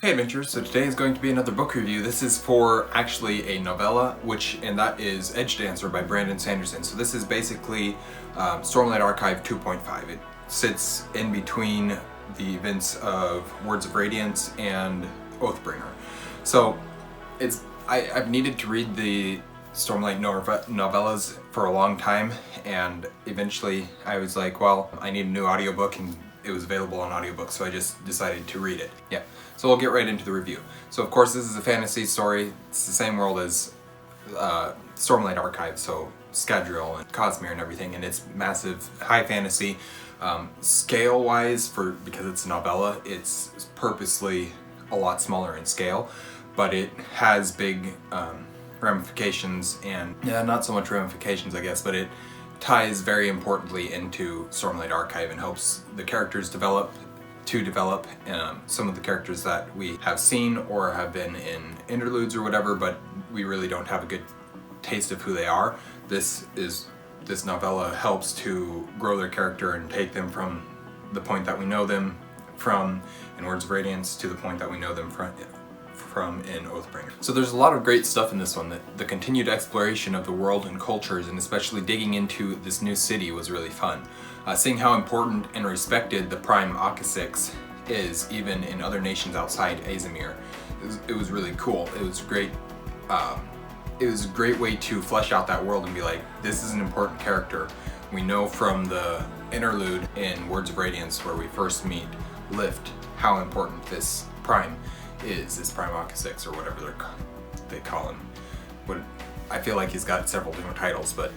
Hey adventurers, so today is going to be another book review. This is for actually a novella, and that is Edgedancer by Brandon Sanderson. So this is basically Stormlight Archive 2.5. It sits in between the events of Words of Radiance and Oathbringer. So I've needed to read the Stormlight novellas for a long time, and eventually I was like, well, I need a new audiobook, and it was available on audiobook, so I just decided to read it. Yeah, so we'll get right into the review. So of course this is a fantasy story. It's the same world as Stormlight Archive, so Scadrial and Cosmere and everything, and it's massive, high fantasy. Scale-wise, because it's a novella, it's purposely a lot smaller in scale, but it has big ramifications, and not so much ramifications I guess, but it ties very importantly into Stormlight Archive and helps the characters develop. Some of the characters that we have seen or have been in interludes or whatever, but we really don't have a good taste of who they are. This novella helps to grow their character and take them from the point that we know them from in Words of Radiance to the point that we know them from in Oathbringer. So there's a lot of great stuff in this one. The continued exploration of the world and cultures, and especially digging into this new city, was really fun. Seeing how important and respected the Prime Akasix is, even in other nations outside Azamir, it was really cool. It was great. It was a great way to flesh out that world and be like, this is an important character. We know from the interlude in Words of Radiance where we first meet Lift how important this Prime is, this Prime Akasix, or whatever they call him. I feel like he's got several different titles, but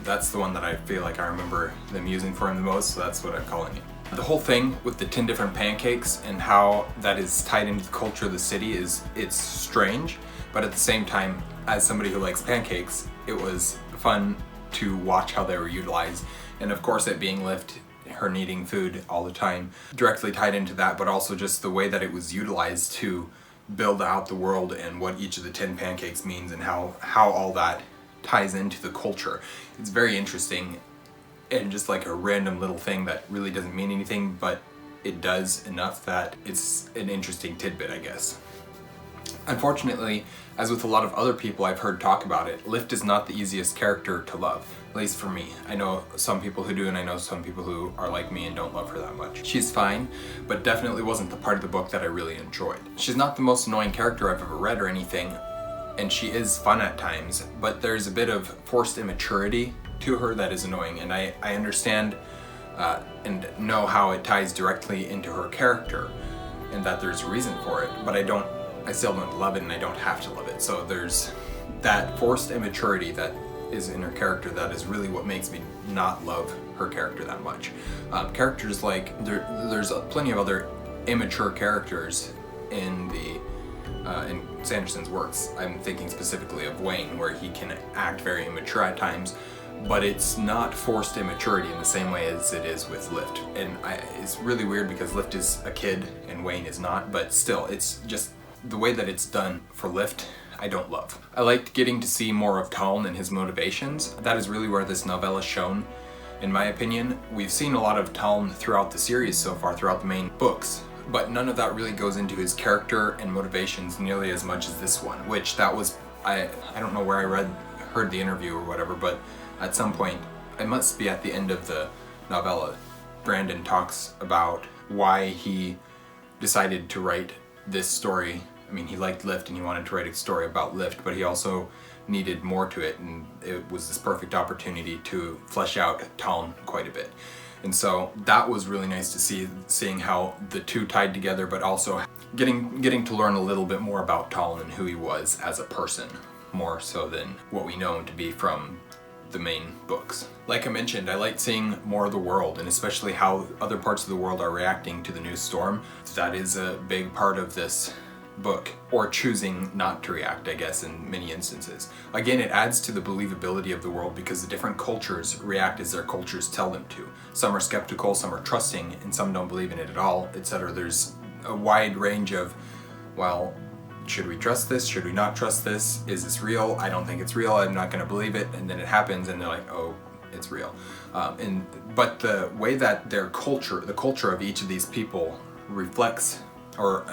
that's the one that I feel like I remember them using for him the most, so that's what I'm calling it. The whole thing with the 10 different pancakes and how that is tied into the culture of the city it's strange, but at the same time, as somebody who likes pancakes, it was fun to watch how they were utilized. And of course, it being Lift, her needing food all the time, directly tied into that, but also just the way that it was utilized to build out the world and what each of the 10 pancakes means and how all that ties into the culture. It's very interesting, and just like a random little thing that really doesn't mean anything, but it does enough that it's an interesting tidbit, I guess. Unfortunately, as with a lot of other people I've heard talk about it, Lift is not the easiest character to love, at least for me. I know some people who do, and I know some people who are like me and don't love her that much. She's fine, but definitely wasn't the part of the book that I really enjoyed. She's not the most annoying character I've ever read or anything, and she is fun at times, but there's a bit of forced immaturity to her that is annoying, and I understand and know how it ties directly into her character, and that there's a reason for it, but I still don't love it, and I don't have to love it. So there's that forced immaturity that is in her character that is really what makes me not love her character that much. Characters like, there's plenty of other immature characters in Sanderson's works. I'm thinking specifically of Wayne, where he can act very immature at times, but it's not forced immaturity in the same way as it is with Lift. And it's really weird because Lift is a kid and Wayne is not, but still, it's just the way that it's done for Lift, I don't love. I liked getting to see more of Taln and his motivations. That is really where this novella shone, in my opinion. We've seen a lot of Taln throughout the series so far, throughout the main books, but none of that really goes into his character and motivations nearly as much as this one, which that was, I don't know where I heard the interview or whatever, but at some point, it must be at the end of the novella, Brandon talks about why he decided to write this story. I mean, he liked Lift and he wanted to write a story about Lift, but he also needed more to it, and it was this perfect opportunity to flesh out Taln quite a bit. And so that was really nice to see, seeing how the two tied together, but also getting to learn a little bit more about Taln and who he was as a person, more so than what we know him to be from the main books. Like I mentioned, I like seeing more of the world, and especially how other parts of the world are reacting to the new storm. That is a big part of this book, or choosing not to react, I guess, in many instances. Again, it adds to the believability of the world because the different cultures react as their cultures tell them to. Some are skeptical, some are trusting, and some don't believe in it at all, etc. There's a wide range of, well, should we trust this? Should we not trust this? Is this real? I don't think it's real. I'm not going to believe it. And then it happens, and they're like, oh, it's real. But the way that their culture, the culture of each of these people reflects or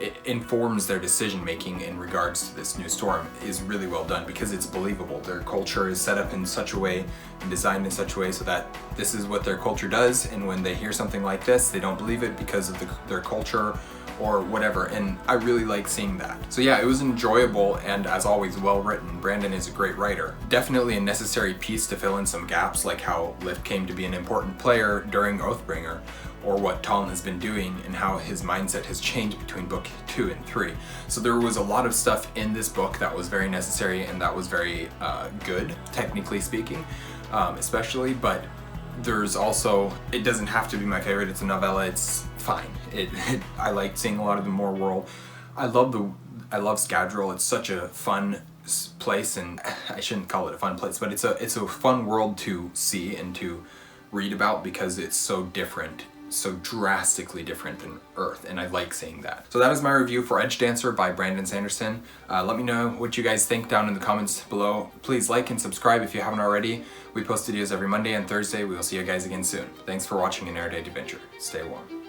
it informs their decision making in regards to this new storm is really well done, because it's believable. Their culture is set up in such a way and designed in such a way so that this is what their culture does, and when they hear something like this, they don't believe it because of their culture or whatever, and I really like seeing that. So yeah, it was enjoyable, and as always, well written. Brandon is a great writer. Definitely a necessary piece to fill in some gaps, like how Lift came to be an important player during Oathbringer, or what Talon has been doing and how his mindset has changed between book 2 and 3. So there was a lot of stuff in this book that was very necessary and that was very good, technically speaking, especially, but there's also, it doesn't have to be my favorite. It's a novella, it's fine. I like seeing a lot of the Moor world. I love Scadril. It's such a fun place, and I shouldn't call it a fun place, but it's a fun world to see and to read about because it's so different, so drastically different than Earth, and I like seeing that. So that is my review for Edgedancer by Brandon Sanderson. Let me know what you guys think down in the comments below. Please like and subscribe if you haven't already. We post videos every Monday and Thursday. We will see you guys again soon. Thanks for watching an Erudite adventure. Stay warm.